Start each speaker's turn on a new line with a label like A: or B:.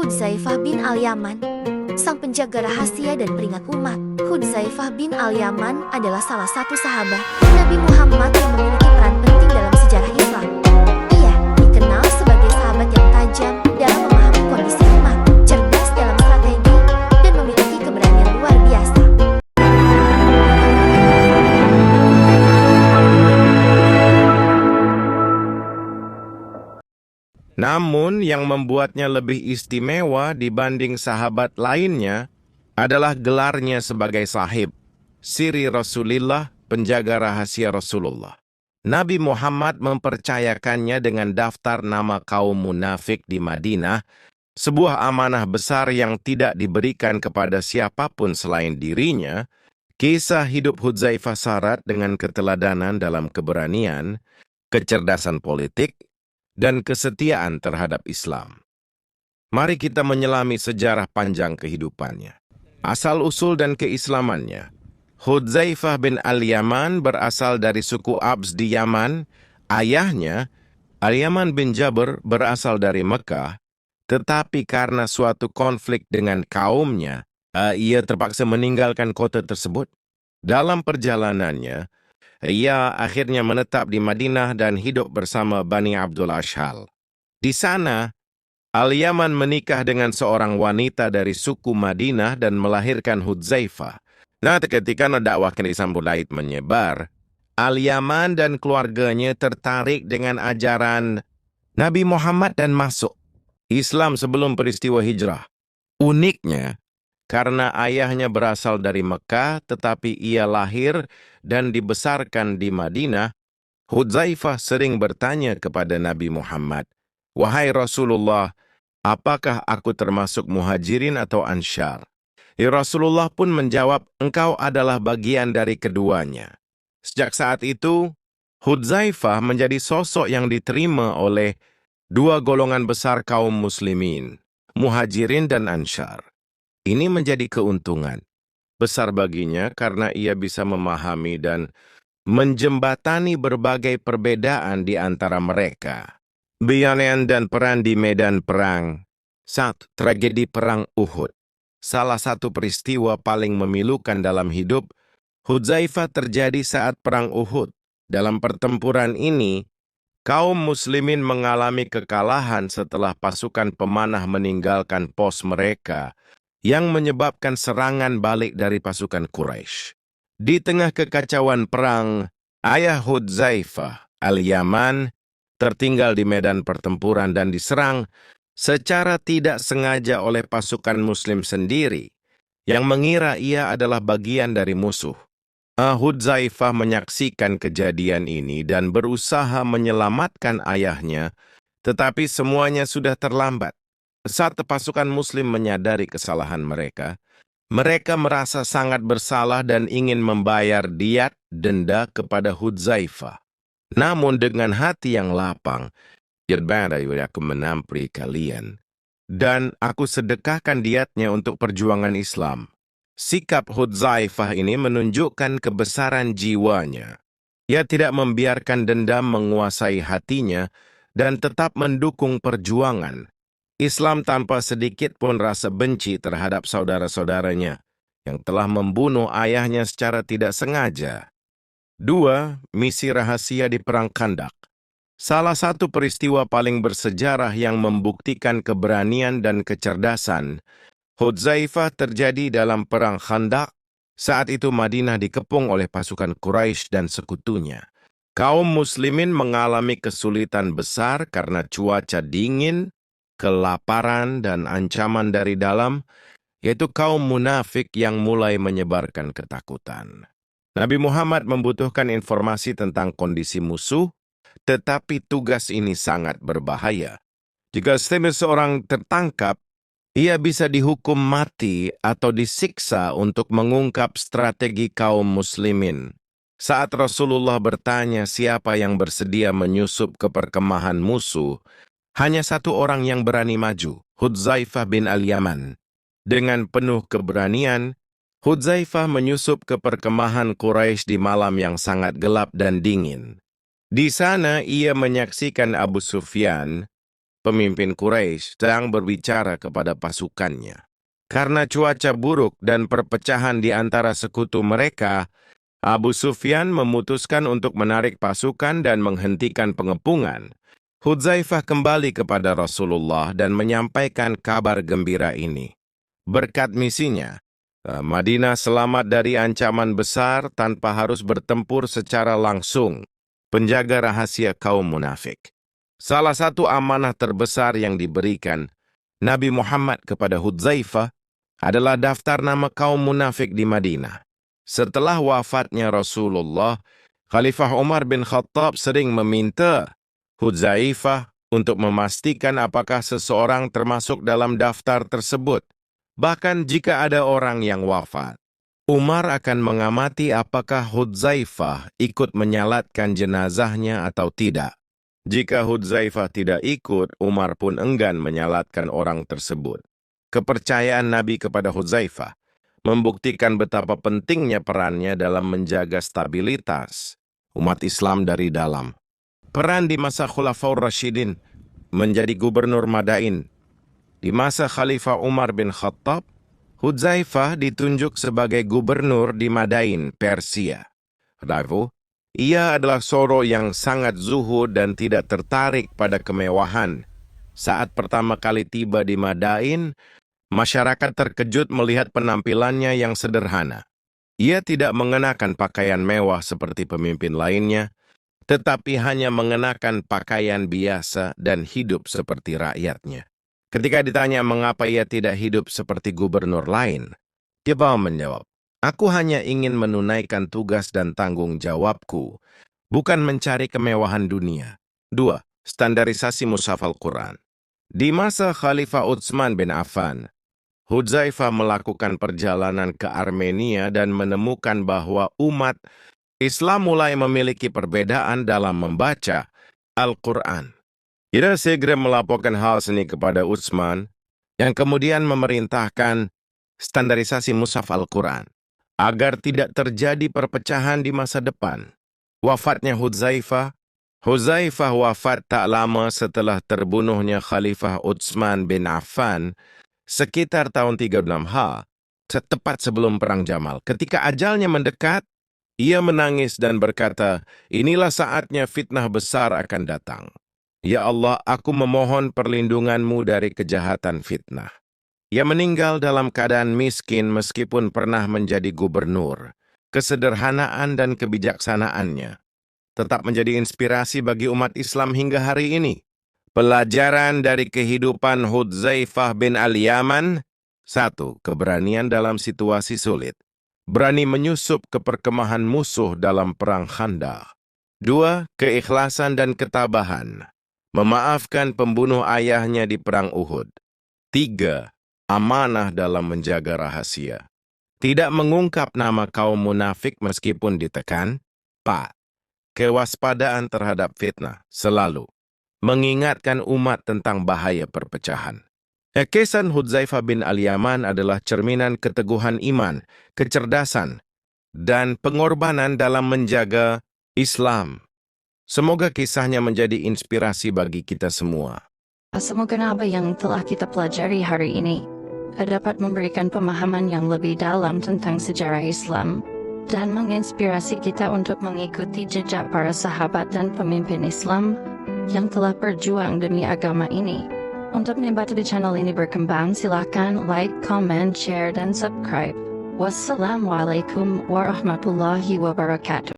A: Hudzaifah bin Al-Yaman, sang penjaga rahasia dan peringat umat. Hudzaifah bin Al-Yaman adalah salah satu sahabat Nabi Muhammad yang memiliki peran penting dalam sejarah Islam. Ia dikenal sebagai sahabat yang tajam dalam memahami kondisi umat, cerdas dalam strategi, dan memiliki keberanian luar biasa.
B: Namun yang membuatnya lebih istimewa dibanding sahabat lainnya adalah gelarnya sebagai sahib, siri Rasulullah, penjaga rahasia Rasulullah. Nabi Muhammad mempercayakannya dengan daftar nama kaum munafik di Madinah, sebuah amanah besar yang tidak diberikan kepada siapapun selain dirinya. Kisah hidup Hudzaifah syarat dengan keteladanan dalam keberanian, kecerdasan politik, dan kesetiaan terhadap Islam. Mari kita menyelami sejarah panjang kehidupannya. Asal-usul dan keislamannya. Hudzaifah bin Al-Yaman berasal dari suku Abs di Yaman. Ayahnya, Al-Yaman bin Jabr, berasal dari Mekah, tetapi karena suatu konflik dengan kaumnya, ia terpaksa meninggalkan kota tersebut. Dalam perjalanannya, ia akhirnya menetap di Madinah dan hidup bersama Bani Abdul Ashhal. Di sana, Al-Yaman menikah dengan seorang wanita dari suku Madinah dan melahirkan Hudzaifah. Nah, ketika dakwah Islam mulai menyebar, Al-Yaman dan keluarganya tertarik dengan ajaran Nabi Muhammad dan masuk Islam sebelum peristiwa hijrah. Uniknya, karena ayahnya berasal dari Mekah, tetapi ia lahir dan dibesarkan di Madinah, Hudzaifah sering bertanya kepada Nabi Muhammad, "Wahai Rasulullah, apakah aku termasuk muhajirin atau ansyar?" Rasulullah pun menjawab, "Engkau adalah bagian dari keduanya." Sejak saat itu, Hudzaifah menjadi sosok yang diterima oleh dua golongan besar kaum muslimin, muhajirin dan ansyar. Ini menjadi keuntungan besar baginya karena ia bisa memahami dan menjembatani berbagai perbedaan di antara mereka. Bianean dan peran di medan perang. 1. Tragedi Perang Uhud. Salah satu peristiwa paling memilukan dalam hidup Hudzaifah terjadi saat Perang Uhud. Dalam pertempuran ini, kaum muslimin mengalami kekalahan setelah pasukan pemanah meninggalkan pos mereka, yang menyebabkan serangan balik dari pasukan Quraisy. Di tengah kekacauan perang, ayah Hudzaifah, Al-Yaman, tertinggal di medan pertempuran dan diserang secara tidak sengaja oleh pasukan muslim sendiri, yang mengira ia adalah bagian dari musuh. Hudzaifah menyaksikan kejadian ini dan berusaha menyelamatkan ayahnya, tetapi semuanya sudah terlambat. Saat pasukan muslim menyadari kesalahan mereka, mereka merasa sangat bersalah dan ingin membayar diat denda kepada Hudzaifah. Namun dengan hati yang lapang, aku menampri kalian, dan aku sedekahkan diatnya untuk perjuangan Islam. Sikap Hudzaifah ini menunjukkan kebesaran jiwanya. Ia tidak membiarkan dendam menguasai hatinya dan tetap mendukung perjuangan Islam tanpa sedikit pun rasa benci terhadap saudara-saudaranya yang telah membunuh ayahnya secara tidak sengaja. 2. Misi rahasia di Perang Khandak. Salah satu peristiwa paling bersejarah yang membuktikan keberanian dan kecerdasan Hudzaifah terjadi dalam Perang Khandak. Saat itu Madinah dikepung oleh pasukan Quraisy dan sekutunya. Kaum muslimin mengalami kesulitan besar karena cuaca dingin, kelaparan, dan ancaman dari dalam, yaitu kaum munafik yang mulai menyebarkan ketakutan. Nabi Muhammad membutuhkan informasi tentang kondisi musuh, tetapi tugas ini sangat berbahaya. Jika seseorang tertangkap, ia bisa dihukum mati atau disiksa untuk mengungkap strategi kaum muslimin. Saat Rasulullah bertanya siapa yang bersedia menyusup ke perkemahan musuh, hanya satu orang yang berani maju, Hudzaifah bin Al-Yaman. Dengan penuh keberanian, Hudzaifah menyusup ke perkemahan Quraisy di malam yang sangat gelap dan dingin. Di sana ia menyaksikan Abu Sufyan, pemimpin Quraisy, sedang berbicara kepada pasukannya. Karena cuaca buruk dan perpecahan di antara sekutu mereka, Abu Sufyan memutuskan untuk menarik pasukan dan menghentikan pengepungan. Hudzaifah kembali kepada Rasulullah dan menyampaikan kabar gembira ini. Berkat misinya, Madinah selamat dari ancaman besar tanpa harus bertempur secara langsung. Penjaga rahasia kaum munafik. Salah satu amanah terbesar yang diberikan Nabi Muhammad kepada Hudzaifah adalah daftar nama kaum munafik di Madinah. Setelah wafatnya Rasulullah, Khalifah Umar bin Khattab sering meminta Hudzaifah untuk memastikan apakah seseorang termasuk dalam daftar tersebut. Bahkan jika ada orang yang wafat, Umar akan mengamati apakah Hudzaifah ikut menyalatkan jenazahnya atau tidak. Jika Hudzaifah tidak ikut, Umar pun enggan menyalatkan orang tersebut. Kepercayaan Nabi kepada Hudzaifah membuktikan betapa pentingnya perannya dalam menjaga stabilitas umat Islam dari dalam. Peran di masa Khulafaur Rasyidin menjadi gubernur Madain. Di masa Khalifah Umar bin Khattab, Hudzaifah ditunjuk sebagai gubernur di Madain, Persia. Lalu, ia adalah sosok yang sangat zuhud dan tidak tertarik pada kemewahan. Saat pertama kali tiba di Madain, masyarakat terkejut melihat penampilannya yang sederhana. Ia tidak mengenakan pakaian mewah seperti pemimpin lainnya, tetapi hanya mengenakan pakaian biasa dan hidup seperti rakyatnya. Ketika ditanya mengapa ia tidak hidup seperti gubernur lain, dia menjawab, "Aku hanya ingin menunaikan tugas dan tanggung jawabku, bukan mencari kemewahan dunia." 2. Standarisasi Mushaf Al-Quran. Di masa Khalifah Utsman bin Affan, Hudzaifah melakukan perjalanan ke Armenia dan menemukan bahwa umat Islam mulai memiliki perbedaan dalam membaca Al-Quran. Ia segera melaporkan hal ini kepada Utsman, yang kemudian memerintahkan standarisasi Mushaf Al-Quran, agar tidak terjadi perpecahan di masa depan. Wafatnya Hudzaifah wafat tak lama setelah terbunuhnya Khalifah Utsman bin Affan, sekitar tahun 36 tepat sebelum Perang Jamal. Ketika ajalnya mendekat, ia menangis dan berkata, "Inilah saatnya fitnah besar akan datang. Ya Allah, aku memohon perlindunganmu dari kejahatan fitnah." Ia meninggal dalam keadaan miskin meskipun pernah menjadi gubernur. Kesederhanaan dan kebijaksanaannya tetap menjadi inspirasi bagi umat Islam hingga hari ini. Pelajaran dari kehidupan Hudzaifah bin Al-Yaman. 1. Keberanian dalam situasi sulit. Berani menyusup ke perkemahan musuh dalam perang Khandaq. 2. Keikhlasan dan ketabahan. Memaafkan pembunuh ayahnya di perang Uhud. 3. Amanah dalam menjaga rahasia. Tidak mengungkap nama kaum munafik meskipun ditekan. 4. Kewaspadaan terhadap fitnah selalu. Mengingatkan umat tentang bahaya perpecahan. Kisah Hudzaifah bin Al-Yaman adalah cerminan keteguhan iman, kecerdasan, dan pengorbanan dalam menjaga Islam. Semoga kisahnya menjadi inspirasi bagi kita semua.
C: Semoga apa yang telah kita pelajari hari ini dapat memberikan pemahaman yang lebih dalam tentang sejarah Islam dan menginspirasi kita untuk mengikuti jejak para sahabat dan pemimpin Islam yang telah berjuang demi agama ini. Untuk membantu channel ini berkembang, silakan like, comment, share, dan subscribe. Wassalamualaikum warahmatullahi wabarakatuh.